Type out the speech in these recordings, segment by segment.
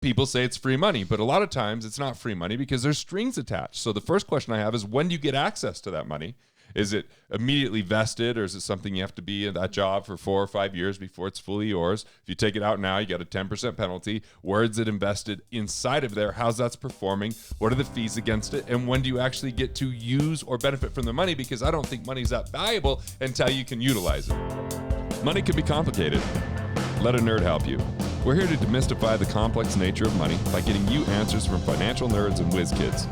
people say it's free money, but a lot of times it's not free money because there's strings attached. So the first question I have is, when do you get access to that money? Is it immediately vested, or is it something you have to be in that job for 4 or 5 years before it's fully yours? If you take it out now, you get a 10% penalty. Where is it invested inside of there? How's that performing? What are the fees against it? And when do you actually get to use or benefit from the money? Because I don't think money's that valuable until you can utilize it. Money can be complicated. Let a nerd help you. We're here to demystify the complex nature of money by getting you answers from financial nerds and whiz kids.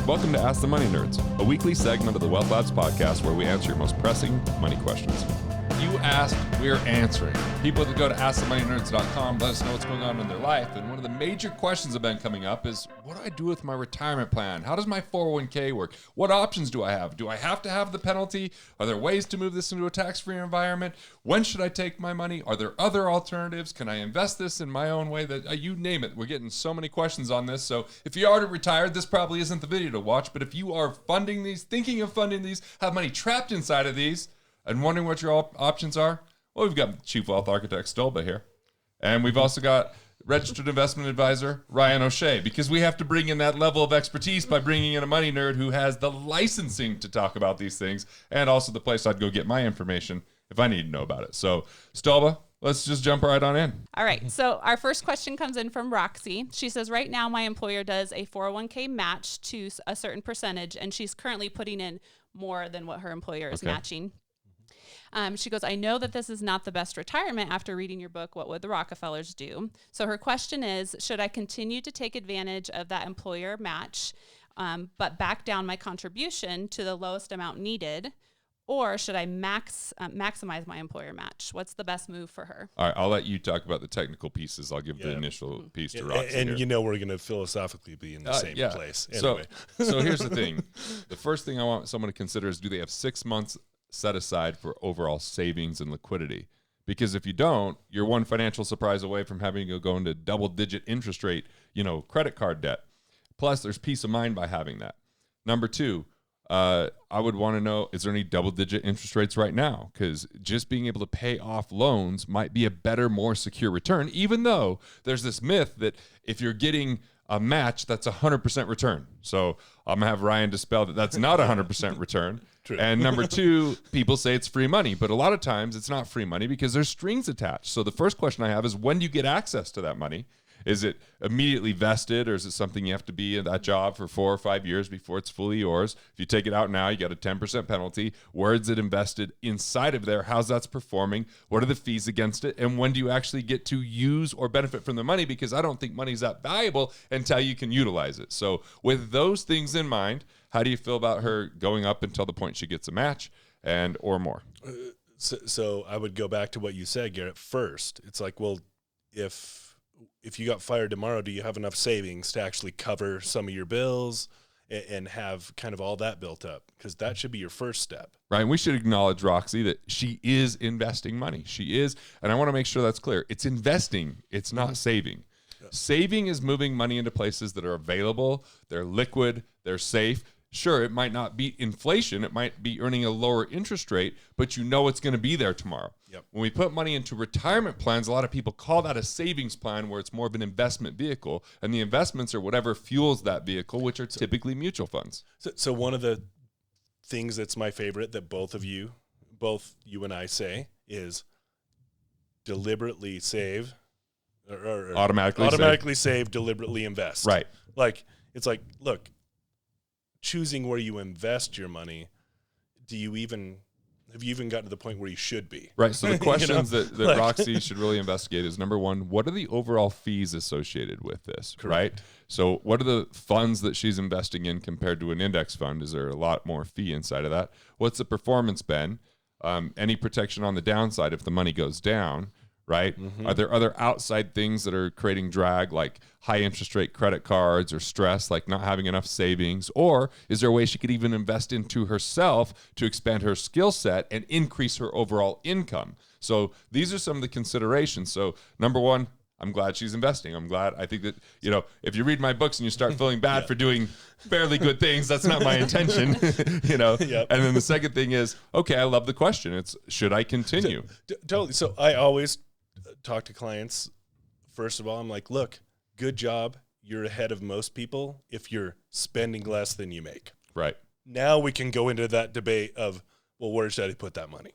Welcome to Ask the Money Nerds, a weekly segment of the Wealth Labs podcast where we answer your most pressing money questions. You asked, we're answering. People that go to askthemoneynerds.com let us know what's going on in their life. And one of the major questions that have been coming up is, what do I do with my retirement plan? How does my 401k work? What options do I have? Do I have to have the penalty? Are there ways to move this into a tax-free environment? When should I take my money? Are there other alternatives? Can I invest this in my own way? That you name it. We're getting so many questions on this. So if you already retired, this probably isn't the video to watch. But if you are funding these, thinking of funding these, have money trapped inside of these, and wondering what your options are, well, we've got Chief Wealth Architect Stolba here. And we've also got Registered Investment Advisor Ryan O'Shea, because we have to bring in that level of expertise by bringing in a money nerd who has the licensing to talk about these things, and also the place I'd go get my information if I need to know about it. So, Stolba, let's just jump right on in. All right. So our first question comes in from Roxy. She says, right now my employer does a 401k match to a certain percentage, and she's currently putting in more than what her employer is matching. She goes, I know that this is not the best retirement after reading your book, What Would the Rockefellers Do? So her question is, should I continue to take advantage of that employer match, but back down my contribution to the lowest amount needed? Or should I maximize my employer match? What's the best move for her? All right, I'll let you talk about the technical pieces. I'll give the initial piece to Roxy. And here. you know we're going to philosophically be in the same place. Anyway. So here's the thing. The first thing I want someone to consider is, do they have 6 months set aside for overall savings and liquidity? Because if you don't, you're one financial surprise away from having to go into double-digit interest rate, credit card debt. Plus, there's peace of mind by having that. Number two, I would want to know, is there any double-digit interest rates right now? Because just being able to pay off loans might be a better, more secure return, even though there's this myth that if you're getting a match, that's 100% return. So I'm going to have Ryan dispel that that's not 100% return. True. And number two, people say it's free money, but a lot of times it's not free money because there's strings attached. So the first question I have is, when do you get access to that money? Is it immediately vested, or is it something you have to be in that job for 4 or 5 years before it's fully yours? If you take it out now, you get a 10% penalty. Where is it invested inside of there? How's that performing? What are the fees against it? And when do you actually get to use or benefit from the money? Because I don't think money's that valuable until you can utilize it. So with those things in mind, how do you feel about her going up until the point she gets a match or more? So I would go back to what you said, Garrett, first. It's like, well, if you got fired tomorrow, do you have enough savings to actually cover some of your bills and have kind of all that built up? Because that should be your first step. Right. And we should acknowledge, Roxy, that she is investing money. She is. And I want to make sure that's clear. It's investing. It's not saving. Yeah. Saving is moving money into places that are available. They're liquid. They're safe. Sure, it might not beat inflation. It might be earning a lower interest rate, but you know it's going to be there tomorrow. Yep. When we put money into retirement plans, a lot of people call that a savings plan, where it's more of an investment vehicle, and the investments are whatever fuels that vehicle, which are typically mutual funds. So one of the things that's my favorite that both you and I say is deliberately save or automatically save, deliberately invest. Right. Like, it's like, look, choosing where you invest your money, have you even gotten to the point where you should be? Right. So the questions that Roxy should really investigate is, number one, what are the overall fees associated with this? Correct. Right. So what are the funds that she's investing in compared to an index fund? Is there a lot more fee inside of that? What's the performance been? Any protection on the downside if the money goes down? Right? Mm-hmm. Are there other outside things that are creating drag, like high interest rate credit cards, or stress, like not having enough savings? Or is there a way she could even invest into herself to expand her skill set and increase her overall income? So these are some of the considerations. So number one, I'm glad she's investing. I think that, if you read my books and you start feeling bad for doing fairly good things, that's not my intention, Yep. And then the second thing is, okay, I love the question. It's, should I continue? Totally. So I always talk to clients. First of all, I'm like, look, good job. You're ahead of most people if you're spending less than you make. Right. Now we can go into that debate of, well, where should I put that money?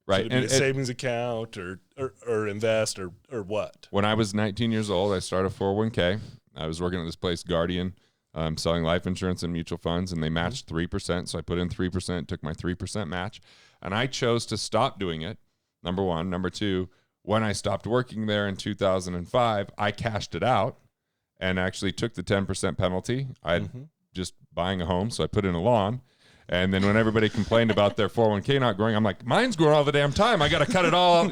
Right. Should it be a savings account or invest or what? When I was 19 years old, I started a 401k. I was working at this place, Guardian, selling life insurance and mutual funds, and they matched 3%. So I put in 3%, took my 3% match, and I chose to stop doing it, number one. Number two, when I stopped working there in 2005, I cashed it out and actually took the 10% penalty. I just buying a home, so I put in a lawn. And then when everybody complained about their 401k not growing, I'm like, mine's growing all the damn time. I got to cut it all.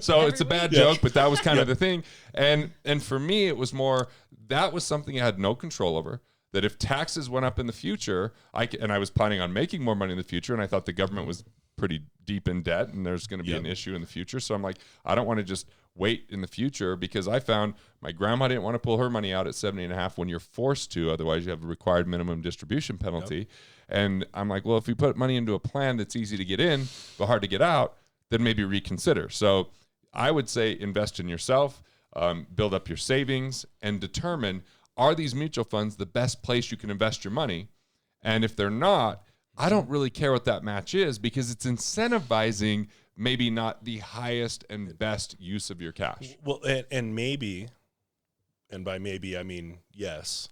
So it's a bad joke, but that was kind of the thing. And for me, it was more, that was something I had no control over, that if taxes went up in the future, and I was planning on making more money in the future, and I thought the government was pretty deep in debt and there's going to be an issue in the future. So I'm like, I don't want to just wait in the future, because I found my grandma didn't want to pull her money out at 70.5 when you're forced to, otherwise you have a required minimum distribution penalty. Yep. And I'm like, well, if we put money into a plan that's easy to get in but hard to get out, then maybe reconsider. So I would say invest in yourself, build up your savings, and determine, are these mutual funds the best place you can invest your money? And if they're not, I don't really care what that match is, because it's incentivizing maybe not the highest and best use of your cash. Well, and maybe, and by maybe I mean yes,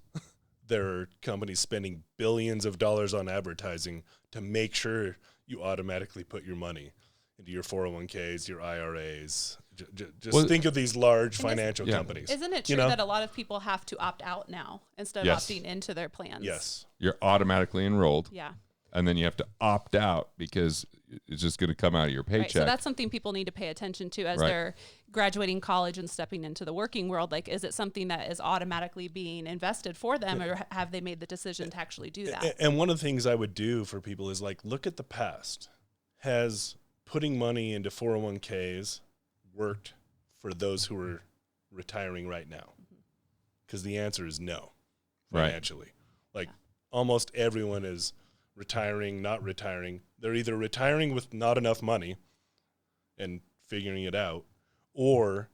there are companies spending billions of dollars on advertising to make sure you automatically put your money into your 401ks, your IRAs. Just think of these large financial companies. Isn't it true that a lot of people have to opt out now instead of opting into their plans? Yes. You're automatically enrolled. Yeah. And then you have to opt out because it's just going to come out of your paycheck. Right, so that's something people need to pay attention to as they're graduating college and stepping into the working world. Like, is it something that is automatically being invested for them, or have they made the decision to actually do that? And one of the things I would do for people is, like, look at the past. Has putting money into 401ks worked for those who are retiring right now? Because the answer is no, financially. Like, almost everyone is retiring, not retiring. They're either retiring with not enough money and figuring it out, or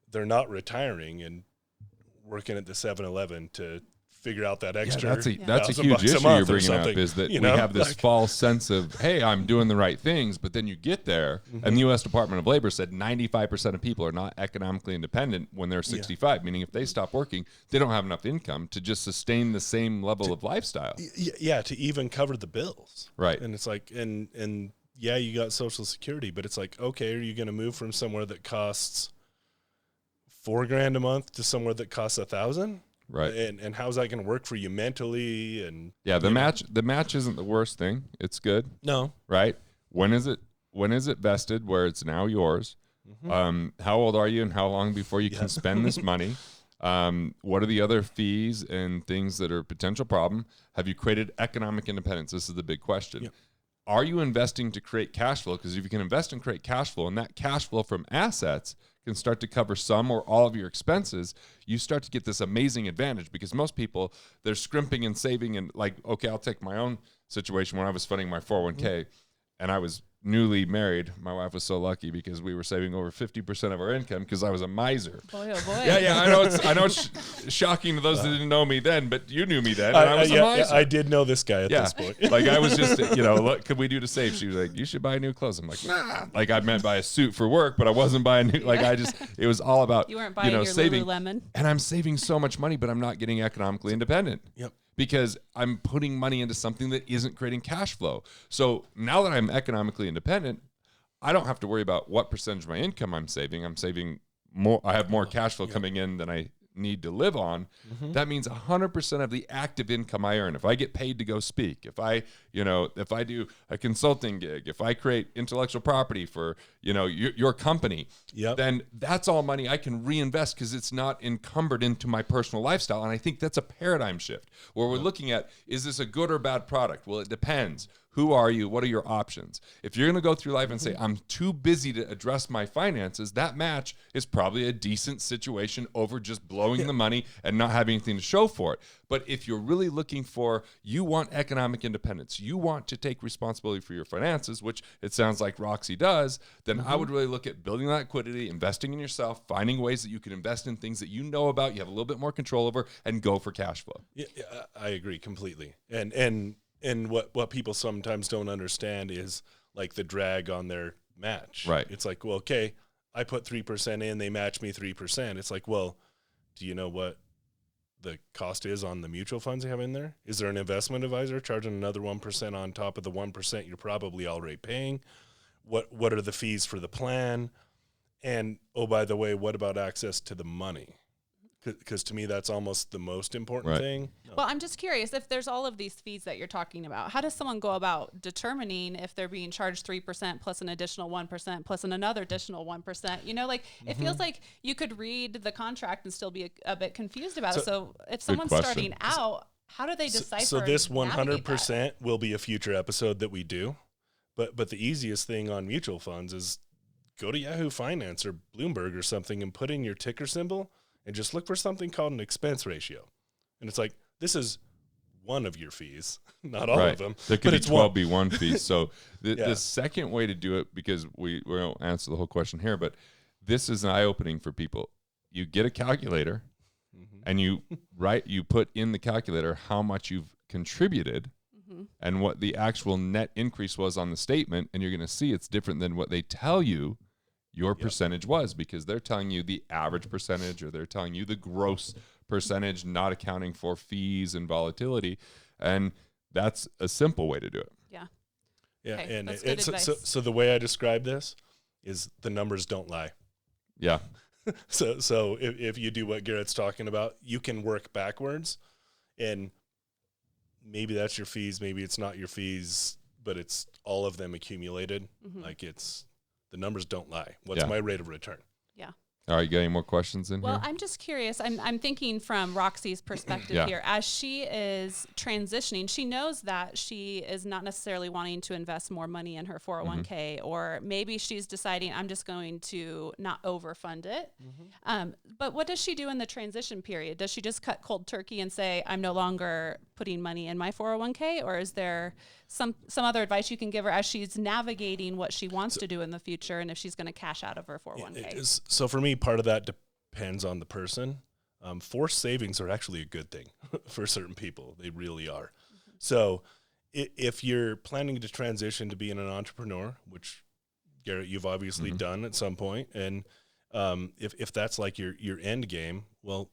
they're not retiring and working at the 7-Eleven to figure out that extra. That's a huge issue you're bringing up, is that we have this false sense of, hey, I'm doing the right things, but then you get there, and the U.S. Department of Labor said 95% of people are not economically independent when they're 65, meaning if they stop working, they don't have enough income to just sustain the same level of lifestyle. Yeah, to even cover the bills. Right. And it's like, and yeah, you got Social Security, but it's like, okay, are you going to move from somewhere that costs $4,000 a month to somewhere that costs $1,000? Right. And how's that going to work for you mentally? And the match isn't the worst thing. It's good. No. Right. When is it vested where it's now yours? How old are you, and how long before you can spend this money? What are the other fees and things that are a potential problem? Have you created economic independence? This is the big question. Yep. Are you investing to create cash flow? Because if you can invest and create cash flow, and that cash flow from assets can start to cover some or all of your expenses, you start to get this amazing advantage. Because most people, they're scrimping and saving, and like, okay, I'll take my own situation when I was funding my 401k, and I was newly married. My wife was so lucky because we were saving over 50% of our income because I was a miser. Boy, oh boy. Yeah. I know it's shocking to those that didn't know me then, but you knew me then, and I was a miser. I did know this guy at this point. Like, I was just, what could we do to save? She was like, you should buy new clothes. I'm like, nah. Like, I meant buy a suit for work, but I wasn't buying new. Like, it was all about, you weren't buying your saving. Lululemon. And I'm saving so much money, but I'm not getting economically independent. Yep. Because I'm putting money into something that isn't creating cash flow. So now that I'm economically independent, I don't have to worry about what percentage of my income I'm saving. I'm saving more. I have more cash flow coming in than I need to live on. That means 100% of the active income I earn. If I get paid to go speak, if I do a consulting gig, if I create intellectual property for, your company, then that's all money I can reinvest because it's not encumbered into my personal lifestyle. And I think that's a paradigm shift where we're looking at, is this a good or bad product? Well, it depends. Who are you? What are your options? If you're going to go through life and say, I'm too busy to address my finances, that match is probably a decent situation over just blowing the money and not having anything to show for it. But if you're really looking for, you want economic independence, you want to take responsibility for your finances, which it sounds like Roxy does, then I would really look at building that liquidity, investing in yourself, finding ways that you can invest in things that you know about, you have a little bit more control over, and go for cash flow. Yeah, I agree completely. And what people sometimes don't understand is like the drag on their match. Right. It's like, well, okay, I put 3% in, they match me 3%. It's like, well, do you know what the cost is on the mutual funds you have in there? Is there an investment advisor charging another 1% on top of the 1% you're probably already paying? What are the fees for the plan? And, oh, by the way, what about access to the money? Because to me, that's almost the most important thing. Well, I'm just curious, if there's all of these fees that you're talking about, how does someone go about determining if they're being charged 3% plus an additional 1% plus another additional 1%? You know, like it feels like you could read the contract and still be a bit confused about it. So if someone's starting out, how do they decipher? So this 100% will be a future episode that we do. But the easiest thing on mutual funds is go to Yahoo Finance or Bloomberg or something and put in your ticker symbol and just look for something called an expense ratio. And it's like, this is one of your fees, not all of them. There could but be 12B1 fees. So the second way to do it, because we won't answer the whole question here, but this is an eye-opening for people. You get a calculator and you put in the calculator how much you've contributed and what the actual net increase was on the statement, and you're going to see it's different than what they tell you your percentage was, because they're telling you the average percentage or they're telling you the gross percentage, not accounting for fees and volatility. And that's a simple way to do it. Yeah. Yeah. Okay, And that's good advice. so the way I describe this is the numbers don't lie. Yeah. So if you do what Garrett's talking about, you can work backwards, and maybe that's your fees, maybe it's not your fees, but it's all of them accumulated. Like the numbers don't lie. What's my rate of return? Yeah. All right, you got any more questions in here? Well, I'm just curious. I'm thinking from Roxy's perspective here. As she is transitioning, she knows that she is not necessarily wanting to invest more money in her 401k, or maybe she's deciding, I'm just going to not overfund it. But what does she do in the transition period? Does she just cut cold turkey and say, I'm no longer putting money in my 401k? Or is there some other advice you can give her as she's navigating what she wants to do in the future, and if she's going to cash out of her 401k? So for me, part of that depends on the person. Forced savings are actually a good thing for certain people. They really are. So if you're planning to transition to being an entrepreneur, which Garrett, you've obviously done at some point, and if that's like your end game, well,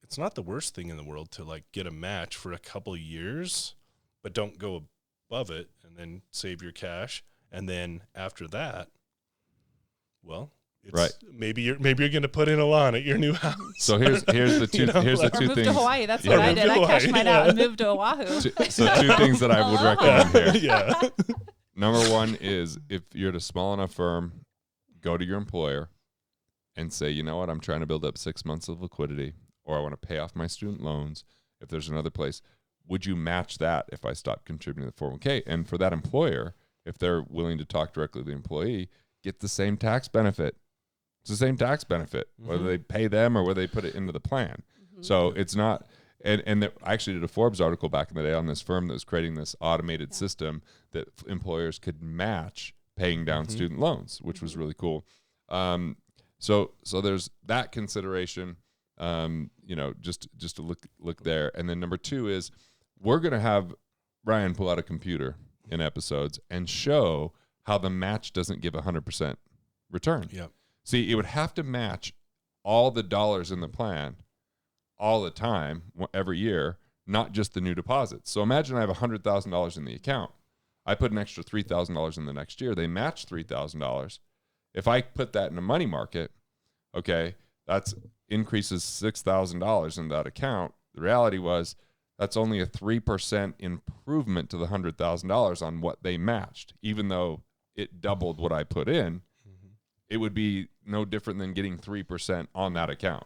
it's not the worst thing in the world to like get a match for a couple of years, but don't go above it, and then save your cash. And then after that, well, it's maybe you're going to put in a lawn at your new house. So here's the two here's the two move things. to Hawaii. That's what I did. I cashed mine out and moved to Oahu. So two things that I would recommend here. Yeah. Number one is, if you're at a small enough firm, go to your employer and say, you know what, I'm trying to build up 6 months of liquidity, or I want to pay off my student loans. If there's another place, would you match that if I stop contributing to the 401k? And for that employer, if they're willing to talk directly to the employee, get the same tax benefit. It's the same tax benefit, whether they pay them or whether they put it into the plan. So it's not, and I actually did a Forbes article back in the day on this firm that was creating this automated system that employers could match paying down student loans, which was really cool. So there's that consideration, just to look there. And then number two is, we're going to have Ryan pull out a computer in episodes and show how the match doesn't give 100% return. Yeah. See, it would have to match all the dollars in the plan all the time, every year, not just the new deposits. So imagine I have $100,000 in the account. I put an extra $3,000 in the next year. They match $3,000. If I put that in a money market, okay, that's increases $6,000 in that account. The reality was that's only a 3% improvement to the $100,000 on what they matched, even though it doubled what I put in. It would be no different than getting 3% on that account,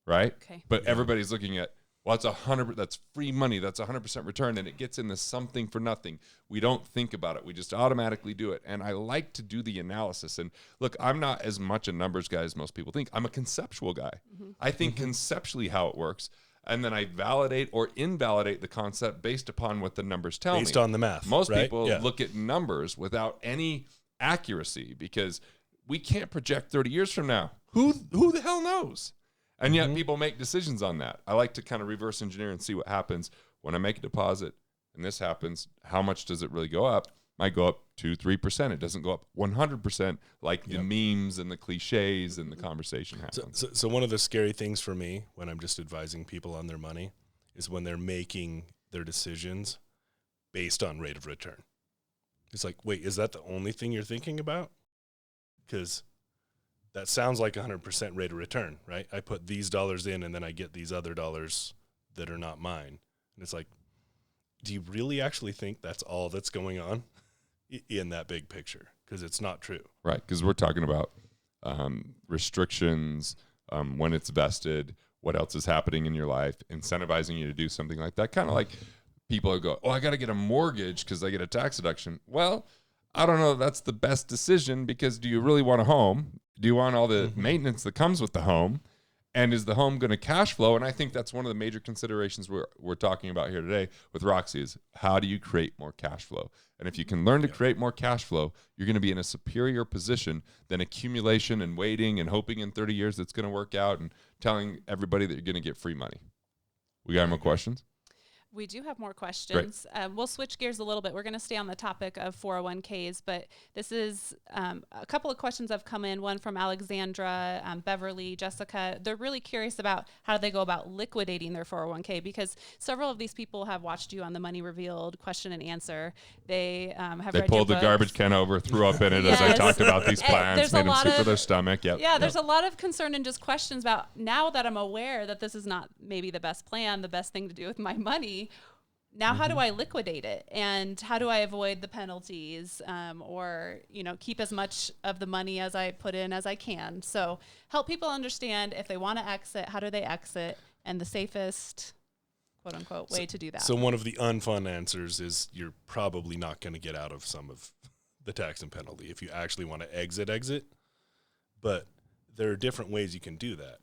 right? Okay. But everybody's looking at, Well, it's 100. That's free money. That's 100% return, and it gets into something for nothing. We don't think about it. We just automatically do it. And I like to do the analysis. And look, I'm not as much a numbers guy as most people think. I'm a conceptual guy. I think conceptually how it works, and then I validate or invalidate the concept based upon what the numbers tell me. Based on the math. Most right? people look at numbers without any accuracy because we can't project 30 years from now. Who the hell knows? And yet people make decisions on that. I like to kind of reverse engineer and see what happens when I make a deposit and this happens. How much does it really go up? Might go up 2-3%. It doesn't go up 100% like the memes and the cliches and the conversation happens. So one of the scary things for me when I'm just advising people on their money is when they're making their decisions based on rate of return. It's like, wait, is that the only thing you're thinking about? Because that sounds like 100% rate of return, right? I put these dollars in and then I get these other dollars that are not mine. And it's like, do you really actually think that's all that's going on in that big picture? Because it's not true. Right, because we're talking about restrictions, when it's vested, what else is happening in your life, incentivizing you to do something like that. Kind of like people who go, oh, I got to get a mortgage because I get a tax deduction. Well, I don't know if that's the best decision because do you really want a home? Do you want all the maintenance that comes with the home? And is the home going to cash flow? And I think that's one of the major considerations we're talking about here today with Roxy is how do you create more cash flow? And if you can learn to create more cash flow, you're going to be in a superior position than accumulation and waiting and hoping in 30 years it's going to work out and telling everybody that you're going to get free money. We got more questions? We do have more questions. We'll switch gears a little bit. We're going to stay on the topic of 401ks, but this is a couple of questions have come in, one from Alexandra, Beverly, Jessica. They're really curious about how they go about liquidating their 401k because several of these people have watched you on the Money Revealed question and answer. They have They read pulled your the books. garbage can over, threw up in it as I talked about these plans, There's made a them sick lot to of- their stomach. There's a lot of concern and just questions about now that I'm aware that this is not maybe the best plan, the best thing to do with my money. Now, how do I liquidate it? And how do I avoid the penalties or, keep as much of the money as I put in as I can? So help people understand if they want to exit, how do they exit? And the safest, quote unquote, way to do that. So one of the unfun answers is you're probably not going to get out of some of the tax and penalty if you actually want to exit. But there are different ways you can do that.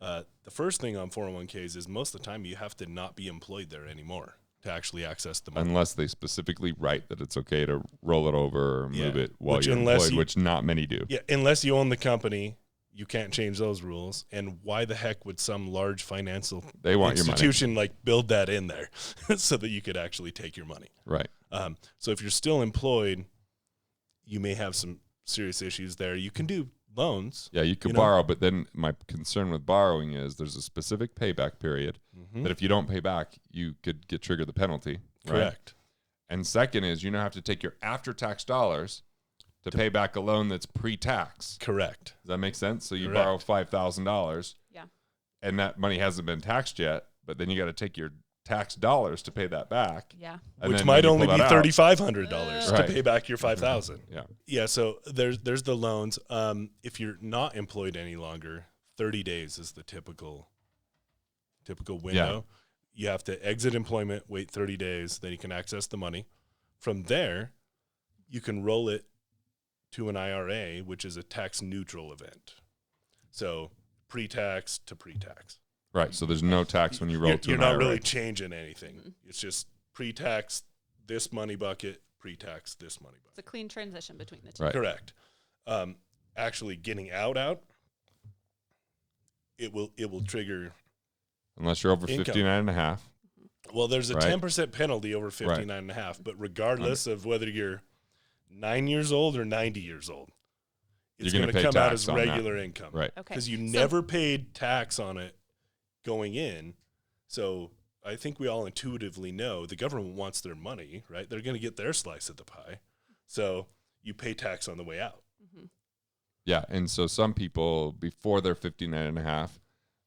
The first thing on 401ks is most of the time you have to not be employed there anymore to actually access the money. Unless they specifically write that it's okay to roll it over or move it while you're unless employed, which not many do. Yeah, unless you own the company, you can't change those rules. And why the heck would some large financial institution like build that in there so that you could actually take your money? Right. So if you're still employed, you may have some serious issues there. You can do loans. Yeah, you could borrow, but then my concern with borrowing is there's a specific payback period that if you don't pay back, you could get triggered the penalty. Correct. Right? And second is you now have to take your after-tax dollars to pay back a loan that's pre-tax. Correct. Does that make sense? So you Correct. borrow $5,000. Yeah. And that money hasn't been taxed yet, but then you got to take your tax dollars to pay that back. Yeah. Which might only be $3,500 to Right. pay back your $5,000. Yeah. Yeah. So there's the loans. If you're not employed any longer, 30 days is the typical window. You have to exit employment, wait 30 days, then you can access the money. From there, you can roll it to an IRA, which is a tax neutral event. So pre-tax to pre-tax. Right. So there's no tax when you roll to You're an not IRA. really changing anything. It's just pre-tax this money bucket, pre-tax this money bucket. It's a clean transition between the two. Right. Correct. Actually getting out, it will trigger. Unless you're over Income. 59 and a half. Well, there's a Right. 10% penalty over 59 and a half, but regardless of whether you're 9 years old or 90 years old, it's You're going gonna to pay come out tax as on that. regular income. Right. Okay. Because you So- never paid tax on it going in. So I think we all intuitively know the government wants their money, right? They're going to get their slice of the pie. So you pay tax on the way out. Yeah. And so some people, before they're 59 and a half,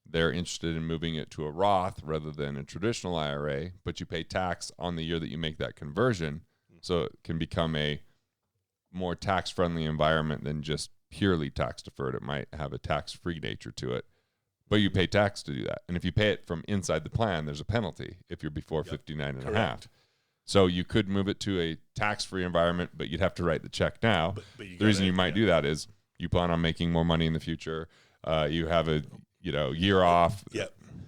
they're interested in moving it to a Roth rather than a traditional IRA, but you pay tax on the year that you make that conversion. So it can become a more tax-friendly environment than just purely tax-deferred. It might have a tax-free nature to it but you pay tax to do that. And if you pay it from inside the plan, there's a penalty if you're before 59 and a half. So you could move it to a tax-free environment, but you'd have to write the check now. But the reason you might do that is you plan on making more money in the future. You have a year off. Yeah.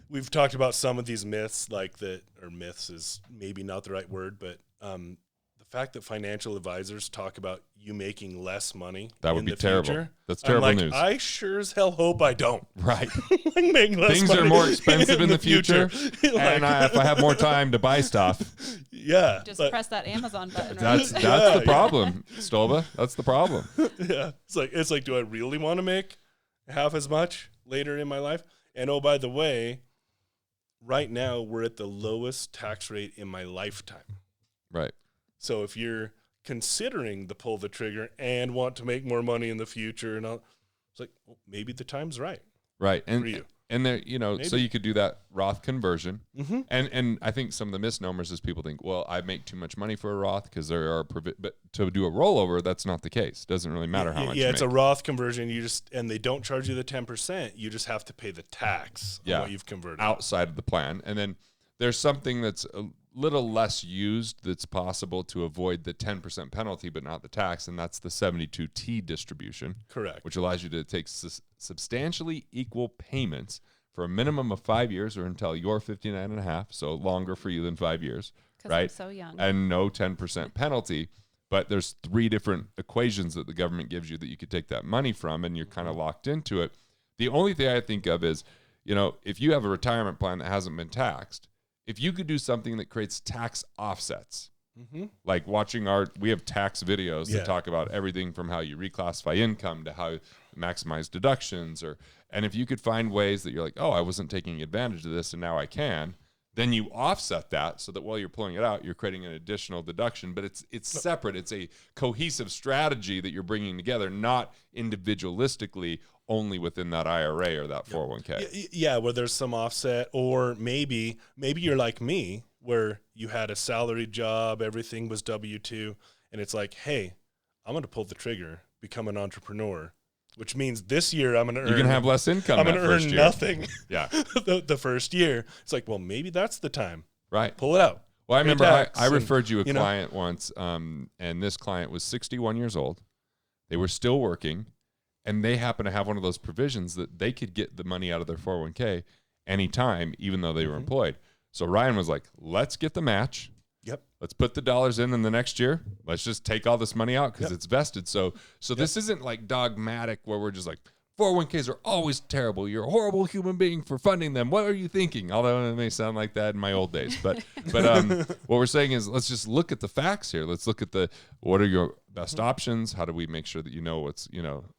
We've talked about some of these myths, like that, or myths is maybe not the right word, but the fact that financial advisors talk about you making less money that would be terrible. Future, that's terrible news. I sure as hell hope I don't. Right. Make less Things money are more expensive in the future. Like, and if I have more time to buy stuff. Yeah. Just press that Amazon button. That's Right? the problem, Stolba. That's the problem. Yeah. It's like, do I really want to make half as much later in my life? And oh, by the way, right now we're at the lowest tax rate in my lifetime. Right. So if you're considering to pull the trigger and want to make more money in the future and all, it's like, well, maybe the time's right. Right. For you. And there, so you could do that Roth conversion. Mm-hmm. And I think some of the misnomers is people think, well, I make too much money for a Roth because there are, but to do a rollover, that's not the case. It doesn't really matter how much you it's make. a Roth conversion. And they don't charge you the 10%. You just have to pay the tax on what you've converted. Outside of the plan. And then there's something that's a little less used that's possible to avoid the 10% penalty, but not the tax. And that's the 72T distribution. Correct. Which allows you to take substantially equal payments for a minimum of 5 years or until you're 59 and a half. So longer for you than 5 years. Right. I'm so young. And no 10% penalty. But there's 3 different equations that the government gives you that you could take that money from, and you're kind of locked into it. The only thing I think of is, if you have a retirement plan that hasn't been taxed, if you could do something that creates tax offsets, like watching we have tax videos that talk about everything from how you reclassify income to how you maximize deductions, and if you could find ways that you're like, oh, I wasn't taking advantage of this and now I can, then you offset that so that while you're pulling it out, you're creating an additional deduction, but it's separate. It's a cohesive strategy that you're bringing together, not individualistically only within that IRA or that 401k. Yeah, where there's some offset, or maybe you're like me, where you had a salaried job, everything was W-2, and it's like, hey, I'm going to pull the trigger, become an entrepreneur, which means this year I'm going to earn. You're going to have less income. I'm going to earn nothing. Yeah. the first year. It's like, well, maybe that's the time. Right. Pull it out. Well, I remember I referred you a client once, and this client was 61 years old. They were still working, and they happened to have one of those provisions that they could get the money out of their 401k anytime, even though they were employed. So Ryan was like, let's get the match. Yep. Let's put the dollars in the next year. Let's just take all this money out because it's vested. So this isn't like dogmatic where we're just like, 401ks are always terrible. You're a horrible human being for funding them. What are you thinking? Although it may sound like that in my old days. But what we're saying is let's just look at the facts here. Let's look at what are your best options? How do we make sure that you know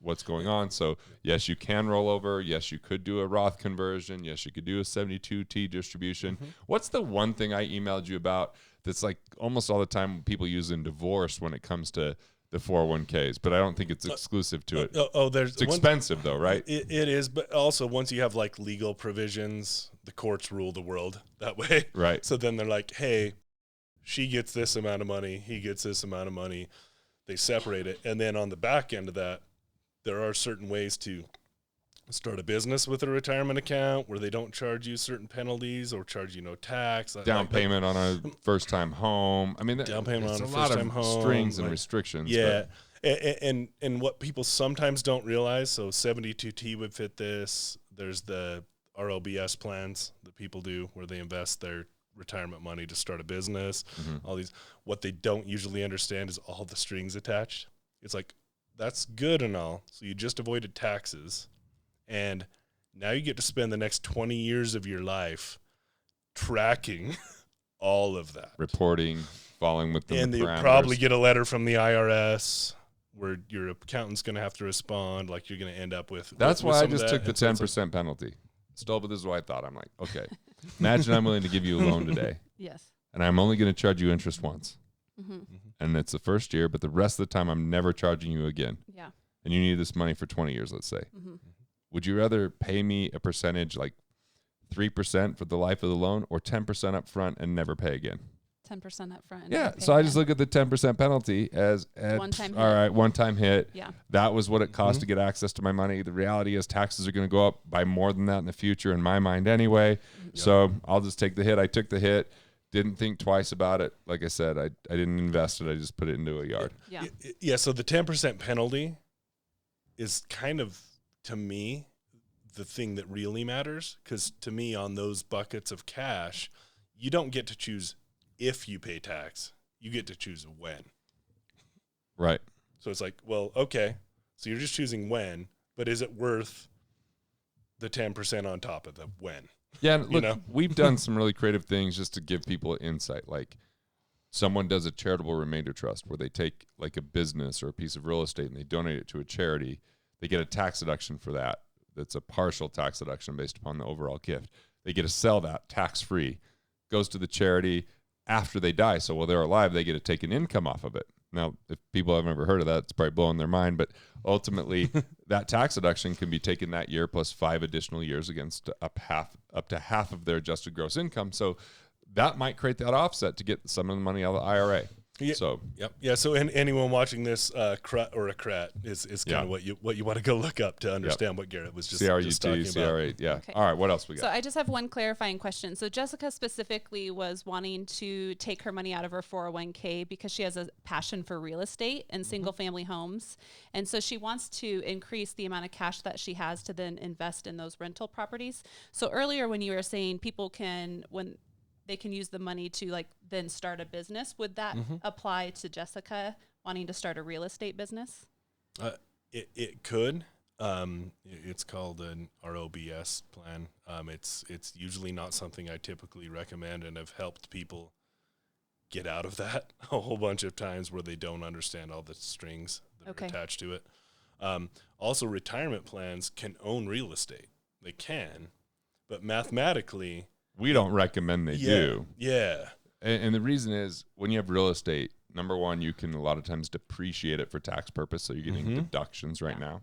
what's going on? So yes, you can roll over. Yes, you could do a Roth conversion. Yes, you could do a 72T distribution. What's the one thing I emailed you about that's like almost all the time people use in divorce when it comes to the 401ks, but I don't think it's exclusive to it. It's expensive though, right? It is, but also once you have like legal provisions, the courts rule the world that way. Right. So then they're like, hey, she gets this amount of money, he gets this amount of money. They separate it. And then on the back end of that, there are certain ways to start a business with a retirement account where they don't charge you certain penalties or charge you no tax. Down payment on a first-time home. I mean, down payment on a first-time home. Strings and restrictions. Yeah, and what people sometimes don't realize, so 72T would fit this. There's the RLBS plans that people do where they invest their retirement money to start a business. All these. What they don't usually understand is all the strings attached. It's like, that's good and all. So you just avoided taxes. And now you get to spend the next 20 years of your life tracking all of that. Reporting, following with the And you parameters. probably get a letter from the IRS where your accountant's going to have to respond, like you're going to end up with. That's with why I some of just that. took the 10% penalty. Still, but this is what I thought. I'm like, okay, imagine I'm willing to give you a loan today. Yes. And I'm only going to charge you interest once. And it's the first year, but the rest of the time I'm never charging you again. Yeah. And you need this money for 20 years, let's say. Would you rather pay me a percentage like 3% for the life of the loan or 10% up front and never pay again? 10% up front. Yeah. So I just look at the 10% penalty as One-time all hit. right, one-time hit. Yeah. That was what it cost to get access to my money. The reality is taxes are going to go up by more than that in the future, in my mind anyway. So I'll just take the hit. I took the hit. Didn't think twice about it. Like I said, I didn't invest it. I just put it into a yard. Yeah. Yeah. So the 10% penalty is kind of, to me, the thing that really matters. Because to me, on those buckets of cash, you don't get to choose if you pay tax. You get to choose when. Right. So it's like, well, okay. So you're just choosing when, but is it worth the 10% on top of the when? Yeah, and look, we've done some really creative things just to give people insight. Like someone does a charitable remainder trust where they take like a business or a piece of real estate and they donate it to a charity. They get a tax deduction for that. That's a partial tax deduction based upon the overall gift. They get to sell that tax-free. Goes to the charity after they die. So while they're alive, they get to take an income off of it. Now, if people haven't ever heard of that, it's probably blowing their mind. But ultimately, that tax deduction can be taken that year plus 5 additional years against up to half of their adjusted gross income. So that might create that offset to get some of the money out of the IRA. Yeah. So yeah. So anyone watching this, CRUT or a CRAT is kind of what you want to go look up to understand what Garrett was just talking about. CRA, yeah. Okay. All right, what else we got? So I just have one clarifying question. So Jessica specifically was wanting to take her money out of her 401k because she has a passion for real estate and single family homes. And so she wants to increase the amount of cash that she has to then invest in those rental properties. So earlier when you were saying people can, when they can use the money to like then start a business, would that apply to Jessica wanting to start a real estate business? It could. It's called an ROBS plan. It's usually not something I typically recommend, and I've helped people get out of that a whole bunch of times where they don't understand all the strings that are attached to it. Also, retirement plans can own real estate. They can, but mathematically, we don't recommend they do. Yeah. And the reason is when you have real estate, number one, you can a lot of times depreciate it for tax purpose. So you're getting deductions right now.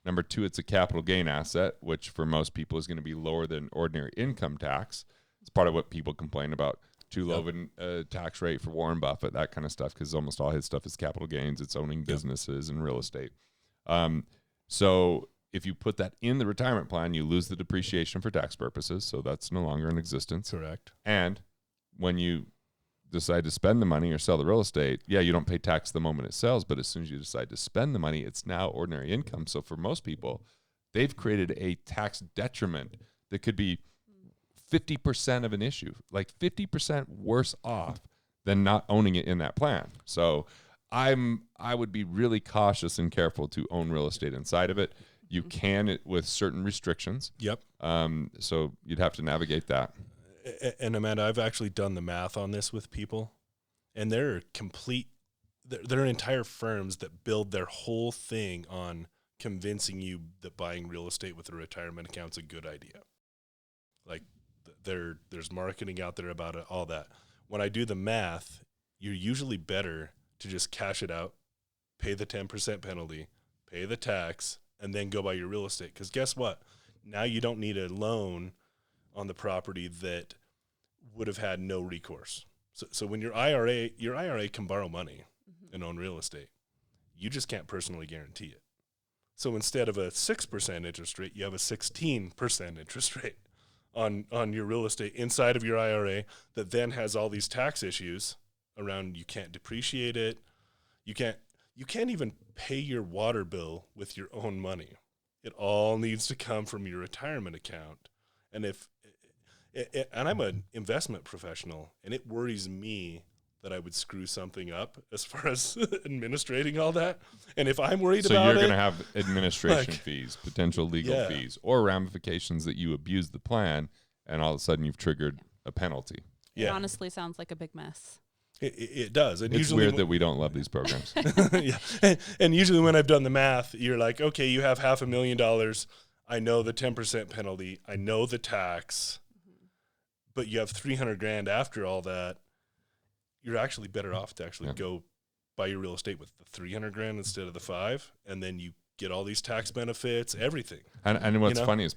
Number two, it's a capital gain asset, which for most people is going to be lower than ordinary income tax. It's part of what people complain about. Too low of a tax rate for Warren Buffett, that kind of stuff, because almost all his stuff is capital gains. It's owning businesses and real estate. So if you put that in the retirement plan, you lose the depreciation for tax purposes. So that's no longer in existence. Correct. And when you decide to spend the money or sell the real estate, you don't pay tax the moment it sells, but as soon as you decide to spend the money, it's now ordinary income. So for most people, they've created a tax detriment that could be 50% of an issue, like 50% worse off than not owning it in that plan. So I would be really cautious and careful to own real estate inside of it. You can with certain restrictions. Yep. So you'd have to navigate that. And Amanda, I've actually done the math on this with people, and there are entire firms that build their whole thing on convincing you that buying real estate with a retirement account is a good idea. Like there's marketing out there about it, all that. When I do the math, you're usually better to just cash it out, pay the 10% penalty, pay the tax, and then go buy your real estate. Because guess what? Now you don't need a loan on the property that would have had no recourse. So when your IRA can borrow money and own real estate. You just can't personally guarantee it. So instead of a 6% interest rate, you have a 16% interest rate on your real estate inside of your IRA that then has all these tax issues around. You can't depreciate it. You can't even pay your water bill with your own money. It all needs to come from your retirement account. And and I'm an investment professional, and it worries me that I would screw something up as far as administrating all that. And if I'm worried about it, so you're going to have administration fees, potential legal fees, or ramifications that you abuse the plan, and all of a sudden you've triggered a penalty. It honestly sounds like a big mess. It does. And it's usually weird that we don't love these programs. And usually when I've done the math, you're like, okay, you have $500,000. I know the 10% penalty. I know the tax, but you have $300,000 after all that. You're actually better off to actually go buy your real estate with the $300,000 instead of the $5,000, and then you get all these tax benefits, everything. And what's funny is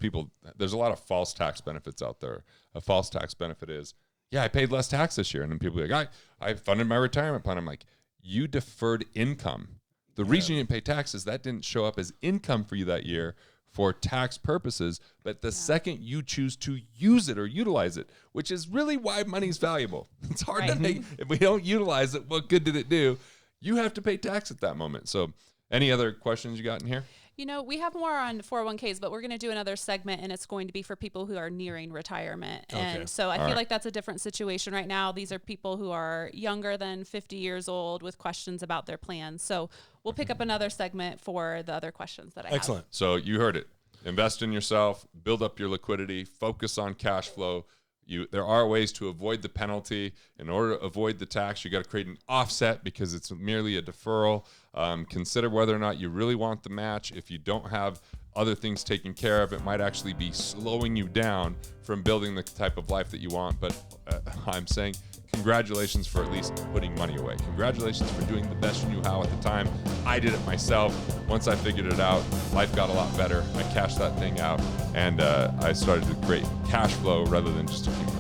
there's a lot of false tax benefits out there. A false tax benefit is yeah, I paid less tax this year. And then people are like, I funded my retirement plan. I'm like, you deferred income. The reason you didn't pay taxes, that didn't show up as income for you that year for tax purposes. But the second you choose to use it or utilize it, which is really why money's valuable. It's hard to make. If we don't utilize it, what good did it do? You have to pay tax at that moment. So any other questions you got in here? You know, we have more on 401ks, but we're going to do another segment, and it's going to be for people who are nearing retirement. And so I feel like that's a different situation right now. These are people who are younger than 50 years old with questions about their plans. So we'll pick up another segment for the other questions that I have. Excellent. So you heard it. Invest in yourself, build up your liquidity, focus on cash flow. There are ways to avoid the penalty. In order to avoid the tax, you got to create an offset because it's merely a deferral. Consider whether or not you really want the match. If you don't have other things taken care of, it might actually be slowing you down from building the type of life that you want. But I'm saying congratulations for at least putting money away. Congratulations for doing the best you knew how at the time. I did it myself. Once I figured it out, life got a lot better. I cashed that thing out, and I started to create cash flow rather than just accumulate.